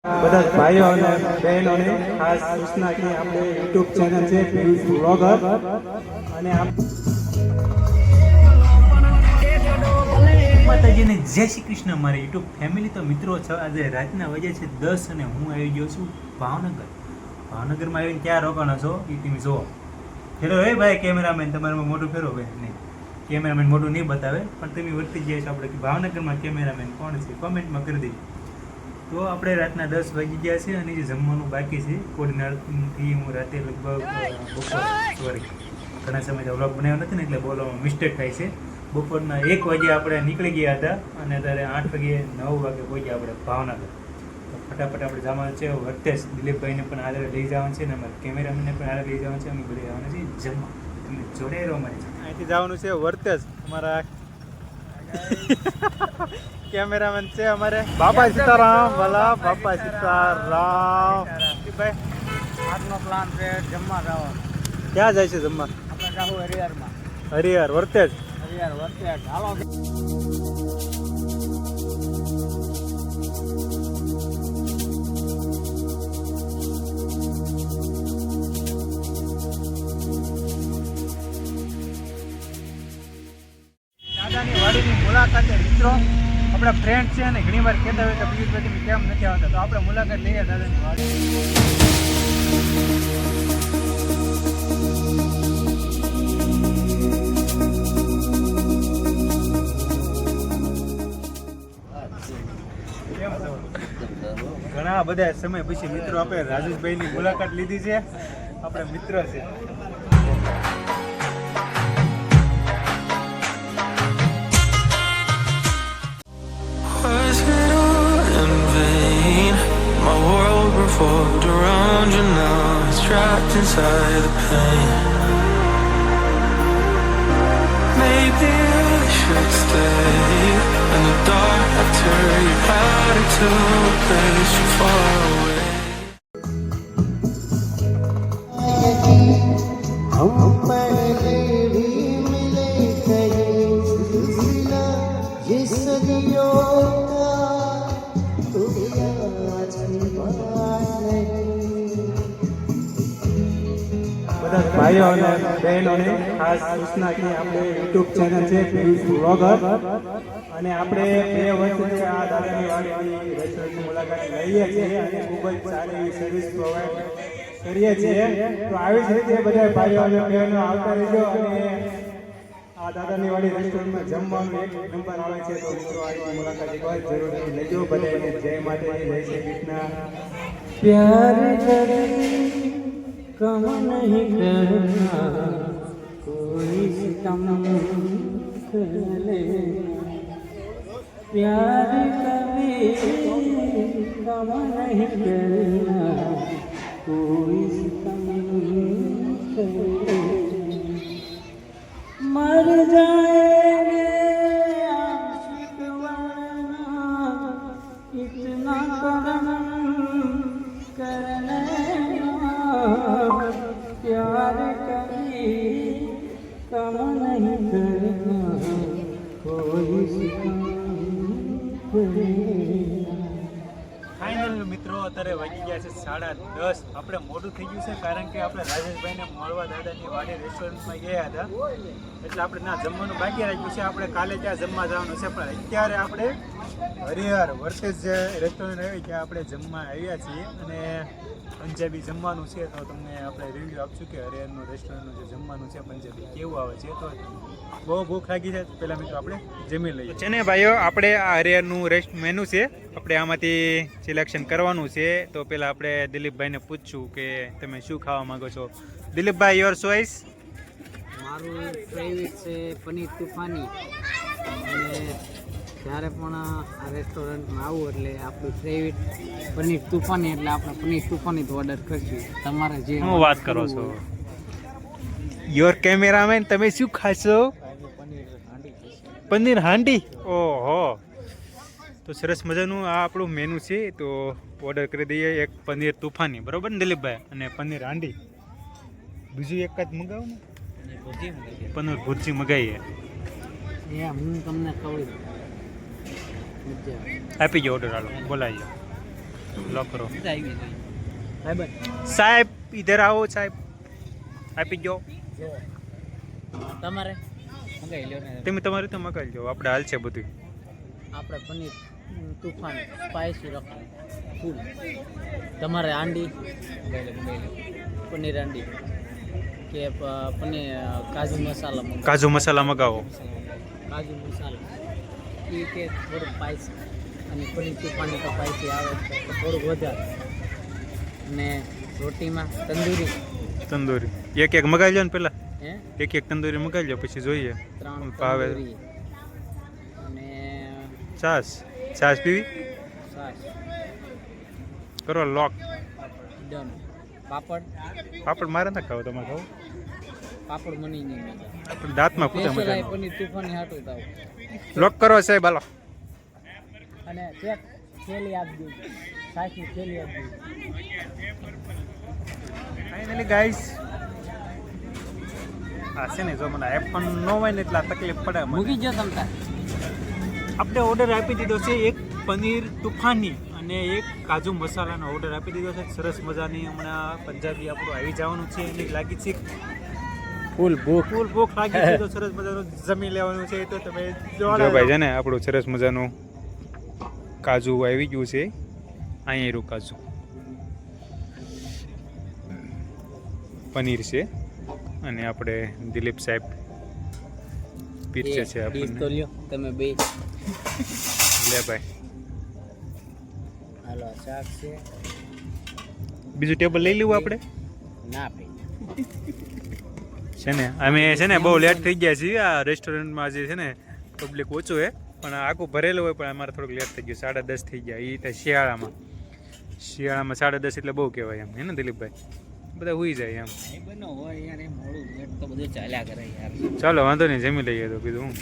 બધા ભાઈઓ અને બહેનોને ખાસ સૂચના કે આપણે યુટ્યુબ ચેનલ છે પિયુષ બ્લોગર અને માતાજીને જય શ્રી કૃષ્ણ મારી યુટ્યુબ ફેમિલી. તો મિત્રો આજે રાતના વાગ્યા છે 10 અને હું આવી ગયો છું ભાવનગરમાં આવીને ક્યાં રોકાણો છો એ તમે જુઓ. ફેરો હે ભાઈ કેમેરામેન, તમારામાં મોટું ફેરો ભાઈ નહીં, કેમેરામેન મોટું નહીં બતાવે પણ તમે વર્તી જાય છો આપણે કે ભાવનગરમાં કેમેરામેન કોણ છે કોમેન્ટમાં કરી દેજો. તો આપણે રાતના 10 વાગી ગયા છે અને જે જમવાનું બાકી છે કોડીનારથી હું રાતે લગભગ ઘણા સમયથી વ્લોગ બનાવ્યો નથી ને એટલે બોલવામાં મિસ્ટેક થાય છે. બપોરના 1 વાગે આપણે નીકળી ગયા હતા અને અત્યારે 8 વાગે 9 વાગે પહોંચ્યા આપણે ભાવનગર. તો ફટાફટ આપણે જવાનું છે વર્તેજ. દિલીપભાઈને પણ હારે લઈ જવાનું છે ને અમારા કેમેરામેનને પણ હારે લઈ જવાનું છે. અમે બધા જવાના છે જમવા. તમે જોડે રહો મારી સાથે. અહીંથી જવાનું છે વર્તેજ. અમારા કેમેરામેન છે અમારે બાપા સીતારામ વાલા બાપા સીતારામ. ભાઈ આજનો પ્લાન છે જમવા જવાનો. ક્યાં જાય છે જમવા? આપણે જાવું હરિહરમાં. હરિહર વર્તેજ. હરિહર વર્તેજ હાલો. દાદાની વાડીની મુલાકાતે મિત્રો આપણા ફ્રેન્ડ છે અને ઘણી વાર કહેતા હોય કે પિયુષભાઈ તમે કેમ નથી આવતા, તો આપણે મુલાકાત લઈએ દાદાની વાડી. ઘણા બધા સમય પછી મિત્રો આપણે રાજેશભાઈની મુલાકાત લીધી છે. આપણે મિત્ર છે. Was it all in vain? My world revolved around you, now it's trapped inside the pain. Maybe I should stay in the dark after you had it to a place so far away. हम पहले भी मिले कहीं सिलसिला ये सदियों का तो आज की बात नहीं. બધા ભાઈઓ અને બહેનોને ખાસ સૂચના કે આપણે યુટ્યુબ ચેનલ છે પિયુષ બ્લોગર અને આપણે 2 વર્ષથી આ દાદાની વાડીની રેસ્ટોરન્ટની મુલાકાત લઈએ છીએ અને ખૂબ જ સારી એવી સર્વિસ પ્રોવાઈડ કરીએ છીએ. તો આવી જ રીતે બધા ભાઈઓ અને બહેનો આવતા રહેજો અને આ દાદાની વાડી રેસ્ટોરન્ટમાં જમવાનું એક નંબર આવે છે. તો મિત્રો આવી મુલાકાત એકવાર જરૂરથી લેજો. બધાને જય માતાજી, જય શ્રી કૃષ્ણ. प्यार करे कम नहीं करना कोई सितम करे. प्यार कभी कम नहीं करना कोई सितम करे. मर जाएंगे आशिक वरना इतना करम करने प्यार कभी कम नहीं करना कोई सितम करे. ફાઇનલ મિત્રો અત્યારે વાગી ગયા છે 10:30. આપણે મોડું થઈ ગયું છે કારણ કે આપણે રાજેશભાઈને મળવા દાદાની વાડી રેસ્ટોરન્ટમાં ગયા હતા એટલે આપણે ના જમવાનું બાકી રાખ્યું છે. આપણે કાલે ત્યાં જમવા જવાનું છે પણ અત્યારે આપણે હરિહર વર્તેજ જે રેસ્ટોરન્ટ આવી ત્યાં આપણે જમવા આવ્યા છીએ અને પંજાબી જમવાનું છે. તો તમને આપણે રિવ્યૂ આપશું કે હરિહરનું રેસ્ટોરન્ટનું જે જમવાનું છે પંજાબી કેવું આવે છે. તો બહુ ભૂખ લાગી છે. પહેલાં મિત્રો આપણે જમી લઈએ છે ને ભાઈઓ. આપણે આ હરિહરનું મેનુ છે, આપણે આમાંથી સિલેક્શન કરવાનું છે. તો પહેલાં આપણે દિલીપભાઈને પૂછશું કે તમે શું ખાવા માંગો છો. દિલીપભાઈ, યોર ચોઈસ. મારું ફેવરેટ છે પનીર તુફાની. અને જ્યારે પણ આ રેસ્ટોરન્ટમાં આવું એટલે આપણું ફેવરેટ પનીર તુફાની એટલે આપણે પનીર તુફાની તો ઓર્ડર કરશું. તમારે જે હું વાત કરો છો યોર કેમેરામેન, તમે શું ખાશો? પનીર હાંડી. ઓહો, તો સરસ મજાનું આ આપણું મેનુ છે. તો ઓર્ડર કરી દઈએ એક પનીર તુફાની, બરોબર ને દિલીપભાઈ? અને પનીર હાંડી. બીજું એક જ મંગાવો ને, પનીર ભુરજી મંગાવીએ. હું તમને કહું આપી ગયો ઓર્ડર, હાલો બોલાવી લોક કરો. મજા આવી ગઈ ભાઈ બન સાહેબ ઇધર આવો સાહેબ. આપી ગયો. જો તમારે મંગાઈ લ્યો ને તમે તમારી તો મગાવી લો, આપણે હાલ છે બધું. આપણે પનીર તુફાન સ્પાઈસી રાખો ફૂલ. તમારે આંડી મંગાઈ લો પનીર આંડી કે પનીર કાજુ મસાલા મંગાવો. કાજુ મસાલા મગાવો. કાજુ મસાલા એ કે થોડુંક સ્પાઈસી અને પનીર તુફાની તો સ્પાઈસી આવે તો થોડુંક વધારે. અને રોટીમાં તંદૂરી એક એક મગાવી લો ને પેલા. હે એક એક તંદૂરી મગાવી લો પછી જોઈએ 3 ભાવે. તંદૂરી અને છાશ પીવી છાશ કરો લોક. ડન. પાપડ મારે ના ખાવ, તમારે ખાવ. પાપડ મની નહીં મજા. આપણે દાંતમાં ખૂટે સ્પેશિયલ મજા. પનીર તુફાની હાટું તાવ. લોક કરો સાહેબ હાલો. અને ચેક થેલી આપજો, છાશની થેલી આપજો. ફાઇનલી ગાઈસ આ છે ને જો મને આઈફોન ન હોય ને એટલે આ તકલીફ પડે મને. મૂકી જો તમતા. આપણે ઓર્ડર આપી દીધો છે એક પનીર તુફાની અને એક કાજુ મસાલાનો ઓર્ડર આપી દીધો છે. સરસ મજાની હમણાં પંજાબી આપણું આવી જવાનું છે. એની લાગી છે ફૂલ ભૂખ લાગી છે તો સરસ મજાનું જમી લેવાનું છે. તો તમે જો ભાઈ છે ને આપણું સરસ મજાનું કાજુ આવી ગયું છે. અહીંયા રહ્યું કાજુ. પનીર છે અને આપણે દિલીપ સાહેબ પીરસે છે આપણને. તો લ્યો તમે બે. લે ભાઈ હાલો શાક છે. બીજું ટેબલ લઈ લેવું આપણે. ના ભાઈ છે ને અમે છે ને બહુ લેટ થઈ ગયા છીએ. આ રેસ્ટોરન્ટમાં જે છે ને પબ્લિક ઓછું છે પણ આખું ભરેલું હોય, પણ અમારે થોડુંક લેટ થઈ ગયું. 10:30 થઈ ગયા. એ તો શિયાળામાં 10:30 એટલે બહુ કહેવાય એમ. હે ને દિલીપભાઈ? બધા હુઈ જાય એમ. બનો હોય યાર એ મોડું લેટ તો બધું ચાલ્યા કરે યાર. ચાલો વાંધો નહીં, જમી લઈએ તો કીધું હું.